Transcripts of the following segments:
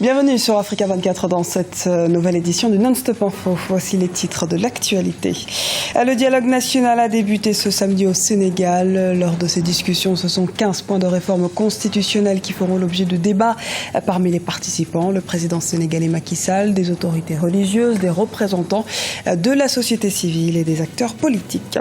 Bienvenue sur Africa 24 dans cette nouvelle édition du Non-Stop Info. Voici les titres de l'actualité. Le dialogue national a débuté ce samedi au Sénégal. Lors de ces discussions, ce sont 15 points de réforme constitutionnelle qui feront l'objet de débats. Parmi les participants, le président sénégalais Macky Sall, des autorités religieuses, des représentants de la société civile et des acteurs politiques.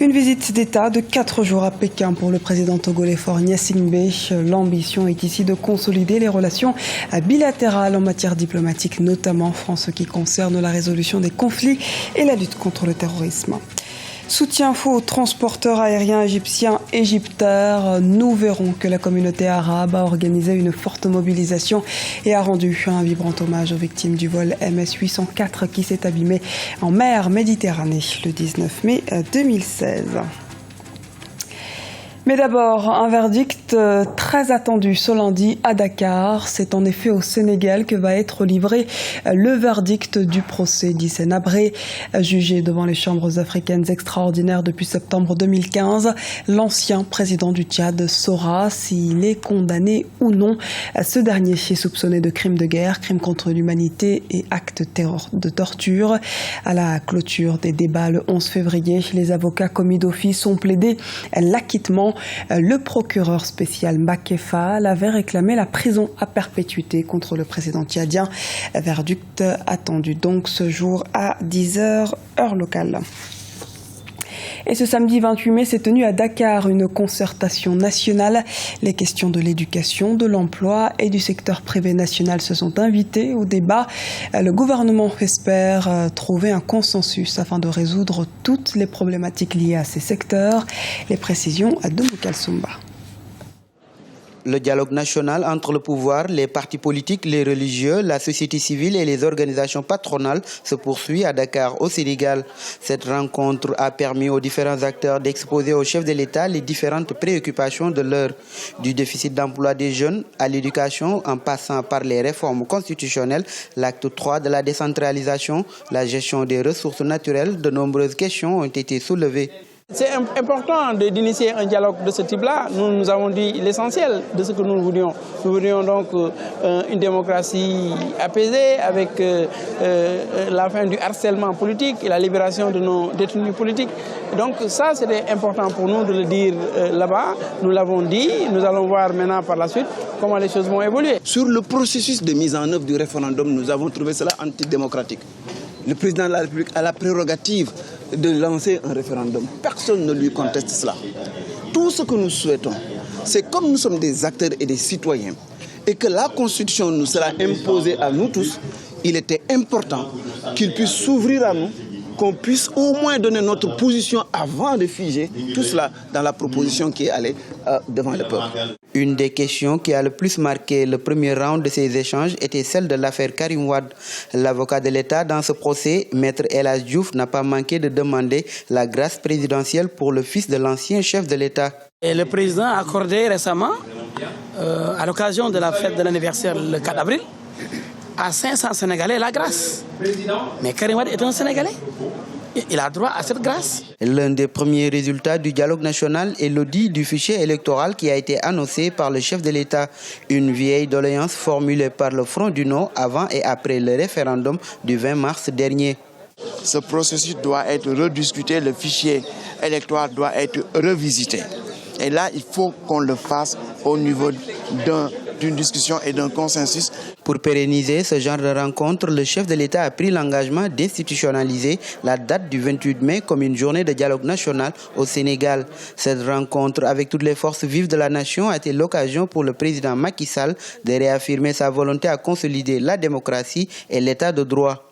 Une visite d'État de 4 jours à Pékin pour le président togolais Faure Gnassingbé. L'ambition est ici de consolider les relations bilatérales en matière diplomatique, notamment en ce qui concerne la résolution des conflits et la lutte contre le terrorisme. Soutien faux aux transporteurs aériens égyptiens Égyptair. Nous verrons que la communauté arabe a organisé une forte mobilisation et a rendu un vibrant hommage aux victimes du vol MS-804 qui s'est abîmé en mer Méditerranée le 19 mai 2016. Mais d'abord, un verdict très attendu ce lundi à Dakar. C'est en effet au Sénégal que va être livré le verdict du procès d'Hissène Habré. Jugé devant les chambres africaines extraordinaires depuis septembre 2015, l'ancien président du Tchad saura s'il est condamné ou non. Ce dernier est soupçonné de crimes de guerre, crimes contre l'humanité et actes de torture. À la clôture des débats le 11 février, les avocats commis d'office ont plaidé l'acquittement. Le procureur spécial Makefal avait réclamé la prison à perpétuité contre le président tchadien. Verdict attendu donc ce jour à 10h, heure locale. Et ce samedi 28 mai s'est tenue à Dakar une concertation nationale. Les questions de l'éducation, de l'emploi et du secteur privé national se sont invitées au débat. Le gouvernement espère trouver un consensus afin de résoudre toutes les problématiques liées à ces secteurs. Les précisions de Moukal Soumba. Le dialogue national entre le pouvoir, les partis politiques, les religieux, la société civile et les organisations patronales se poursuit à Dakar, au Sénégal. Cette rencontre a permis aux différents acteurs d'exposer au chef de l'État les différentes préoccupations de l'heure, du déficit d'emploi des jeunes à l'éducation, en passant par les réformes constitutionnelles, l'acte 3 de la décentralisation, la gestion des ressources naturelles. De nombreuses questions ont été soulevées. C'est important d'initier un dialogue de ce type-là. Nous avons dit l'essentiel de ce que nous voulions. Nous voulions donc une démocratie apaisée avec la fin du harcèlement politique et la libération de nos détenus politiques. Donc ça, c'était important pour nous de le dire là-bas. Nous l'avons dit. Nous allons voir maintenant par la suite comment les choses vont évoluer. Sur le processus de mise en œuvre du référendum, nous avons trouvé cela antidémocratique. Le président de la République a la prérogative de lancer un référendum. Personne ne lui conteste cela. Tout ce que nous souhaitons, c'est comme nous sommes des acteurs et des citoyens et que la Constitution nous sera imposée à nous tous, il était important qu'il puisse s'ouvrir à nous, qu'on puisse au moins donner notre position avant de figer tout cela dans la proposition qui est allée devant le peuple. Une des questions qui a le plus marqué le premier round de ces échanges était celle de l'affaire Karim Wade. L'avocat de l'État dans ce procès, Maître El Hadji Diouf, n'a pas manqué de demander la grâce présidentielle pour le fils de l'ancien chef de l'État. Et le président a accordé récemment, à l'occasion de la fête de l'anniversaire le 4 avril, à 500 Sénégalais la grâce. Mais Karim Wade est un Sénégalais. Il a droit à cette grâce. L'un des premiers résultats du dialogue national est l'audit du fichier électoral qui a été annoncé par le chef de l'État. Une vieille doléance formulée par le Front du Nord avant et après le référendum du 20 mars dernier. Ce processus doit être rediscuté, le fichier électoral doit être revisité. Et là, il faut qu'on le fasse au niveau d'une discussion et d'un consensus. Pour pérenniser ce genre de rencontre, le chef de l'État a pris l'engagement d'institutionnaliser la date du 28 mai comme une journée de dialogue national au Sénégal. Cette rencontre avec toutes les forces vives de la nation a été l'occasion pour le président Macky Sall de réaffirmer sa volonté à consolider la démocratie et l'état de droit.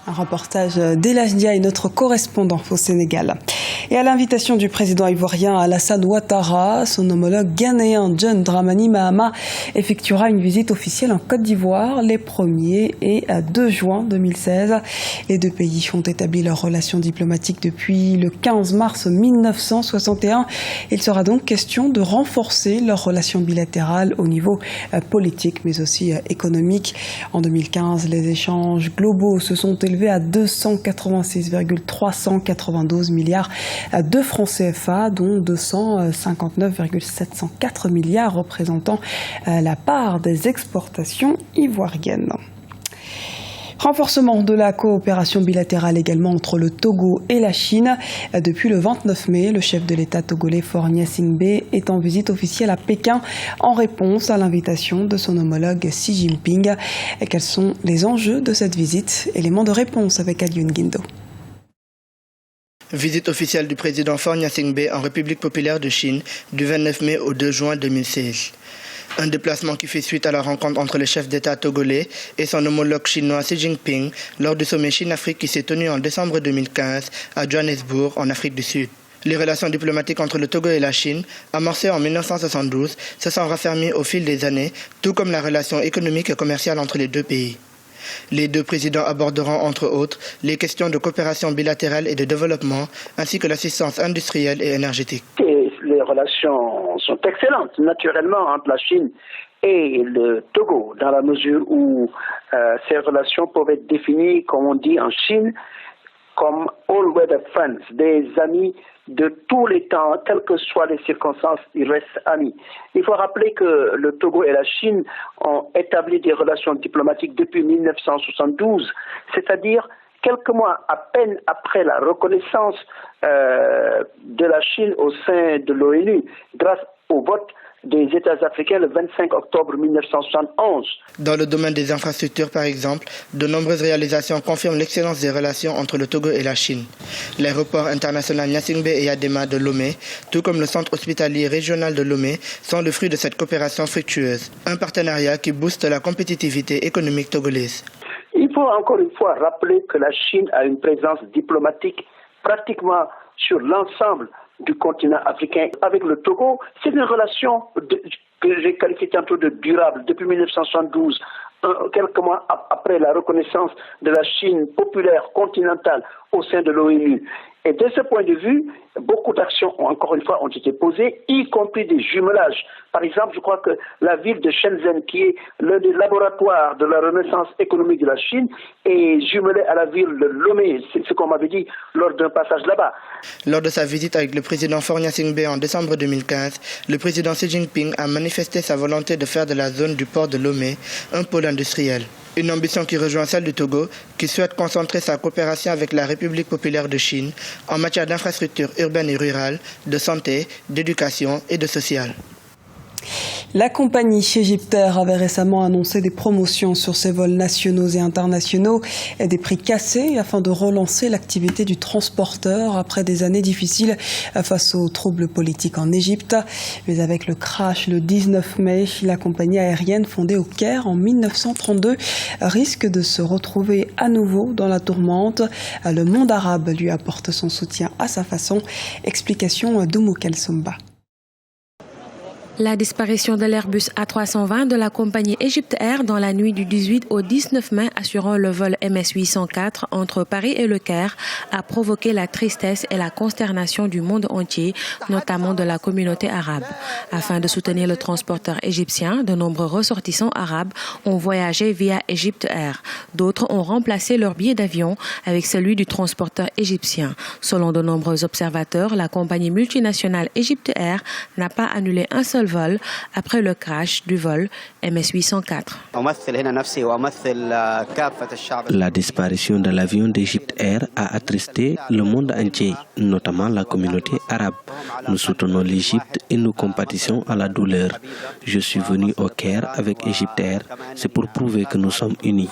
Un reportage d'Elas Ndiaye, notre correspondant au Sénégal. Et à l'invitation du président ivoirien Alassane Ouattara, son homologue ghanéen John Dramani Mahama effectuera une visite officielle en Côte d'Ivoire les 1er et 2 juin 2016. Les deux pays ont établi leurs relations diplomatiques depuis le 15 mars 1961. Il sera donc question de renforcer leurs relations bilatérales au niveau politique mais aussi économique. En 2015, les échanges globaux se sont élevés à 286,392 milliards de francs CFA, dont 259,704 milliards représentant la part des exportations ivoiriennes. Renforcement de la coopération bilatérale également entre le Togo et la Chine. Depuis le 29 mai, le chef de l'État togolais Faure Gnassingbé est en visite officielle à Pékin en réponse à l'invitation de son homologue Xi Jinping. Et quels sont les enjeux de cette visite? Élément de réponse avec Alioune Guindo. Visite officielle du président Faure Gnassingbé en République populaire de Chine du 29 mai au 2 juin 2016. Un déplacement qui fait suite à la rencontre entre le chef d'État togolais et son homologue chinois Xi Jinping lors du sommet Chine-Afrique qui s'est tenu en décembre 2015 à Johannesburg, en Afrique du Sud. Les relations diplomatiques entre le Togo et la Chine, amorcées en 1972, se sont raffermies au fil des années, tout comme la relation économique et commerciale entre les deux pays. Les deux présidents aborderont entre autres les questions de coopération bilatérale et de développement, ainsi que l'assistance industrielle et énergétique. Les relations sont excellentes, naturellement, entre la Chine et le Togo, dans la mesure où ces relations peuvent être définies, comme on dit en Chine, comme all-weather friends, des amis de tous les temps, quelles que soient les circonstances, ils restent amis. Il faut rappeler que le Togo et la Chine ont établi des relations diplomatiques depuis 1972, c'est-à-dire quelques mois à peine après la reconnaissance de la Chine au sein de l'ONU, grâce au vote des États africains le 25 octobre 1971. Dans le domaine des infrastructures, par exemple, de nombreuses réalisations confirment l'excellence des relations entre le Togo et la Chine. L'aéroport international Gnassingbé et Yadema de Lomé, tout comme le centre hospitalier régional de Lomé, sont le fruit de cette coopération fructueuse. Un partenariat qui booste la compétitivité économique togolaise. Il faut encore une fois rappeler que la Chine a une présence diplomatique pratiquement sur l'ensemble du continent africain. Avec le Togo, c'est une relation que j'ai qualifiée tantôt de durable depuis 1972, quelques mois après la reconnaissance de la Chine populaire continentale au sein de l'ONU. Et de ce point de vue, beaucoup d'actions, encore une fois, ont été posées, y compris des jumelages. Par exemple, je crois que la ville de Shenzhen, qui est l'un des laboratoires de la renaissance économique de la Chine, est jumelée à la ville de Lomé. C'est ce qu'on m'avait dit lors d'un passage là-bas. Lors de sa visite avec le président Faure Gnassingbé en décembre 2015, le président Xi Jinping a manifesté sa volonté de faire de la zone du port de Lomé un pôle industriel. Une ambition qui rejoint celle du Togo, qui souhaite concentrer sa coopération avec la République populaire de Chine en matière d'infrastructures urbaines et rurales, de santé, d'éducation et de social. La compagnie Egypt Air avait récemment annoncé des promotions sur ses vols nationaux et internationaux et des prix cassés afin de relancer l'activité du transporteur après des années difficiles face aux troubles politiques en Égypte. Mais avec le crash le 19 mai, la compagnie aérienne fondée au Caire en 1932 risque de se retrouver à nouveau dans la tourmente. Le monde arabe lui apporte son soutien à sa façon. Explication d'Oumoukel Somba. La disparition de l'Airbus A320 de la compagnie Egypt Air dans la nuit du 18 au 19 mai assurant le vol MS-804 entre Paris et Le Caire a provoqué la tristesse et la consternation du monde entier, notamment de la communauté arabe. Afin de soutenir le transporteur égyptien, de nombreux ressortissants arabes ont voyagé via Egypt Air. D'autres ont remplacé leur billet d'avion avec celui du transporteur égyptien. Selon de nombreux observateurs, la compagnie multinationale Egypt Air n'a pas annulé un seul vol après le crash du vol MS-804. La disparition de l'avion d'Egypt Air a attristé le monde entier, notamment la communauté arabe. Nous soutenons l'Égypte et nous compatissons à la douleur. Je suis venu au Caire avec Egypt Air, c'est pour prouver que nous sommes unis.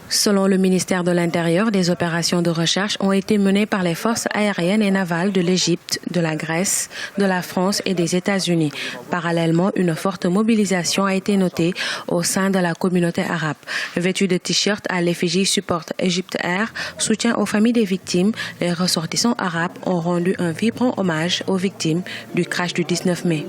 Selon le ministère de l'Intérieur, des opérations de recherche ont été menées par les forces aériennes et navales de l'Égypte, de la Grèce, de la France et des États-Unis. Parallèlement, une forte mobilisation a été notée au sein de la communauté arabe. Vêtus de t-shirts à l'effigie Support Egypt Air, soutien aux familles des victimes, les ressortissants arabes ont rendu un vibrant hommage aux victimes du crash du 19 mai.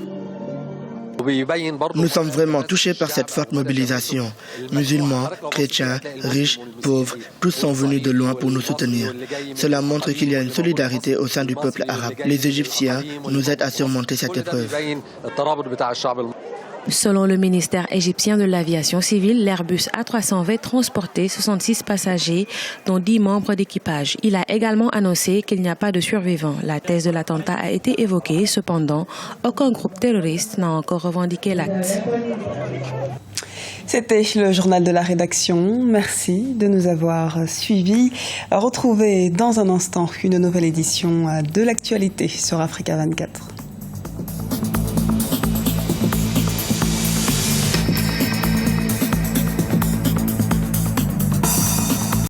Nous sommes vraiment touchés par cette forte mobilisation. Musulmans, chrétiens, riches, pauvres, tous sont venus de loin pour nous soutenir. Cela montre qu'il y a une solidarité au sein du peuple arabe. Les Égyptiens nous aident à surmonter cette épreuve. Selon le ministère égyptien de l'aviation civile, l'Airbus A320 transportait 66 passagers, dont 10 membres d'équipage. Il a également annoncé qu'il n'y a pas de survivants. La thèse de l'attentat a été évoquée, cependant, aucun groupe terroriste n'a encore revendiqué l'acte. C'était le journal de la rédaction. Merci de nous avoir suivis. Retrouvez dans un instant une nouvelle édition de l'actualité sur Africa 24.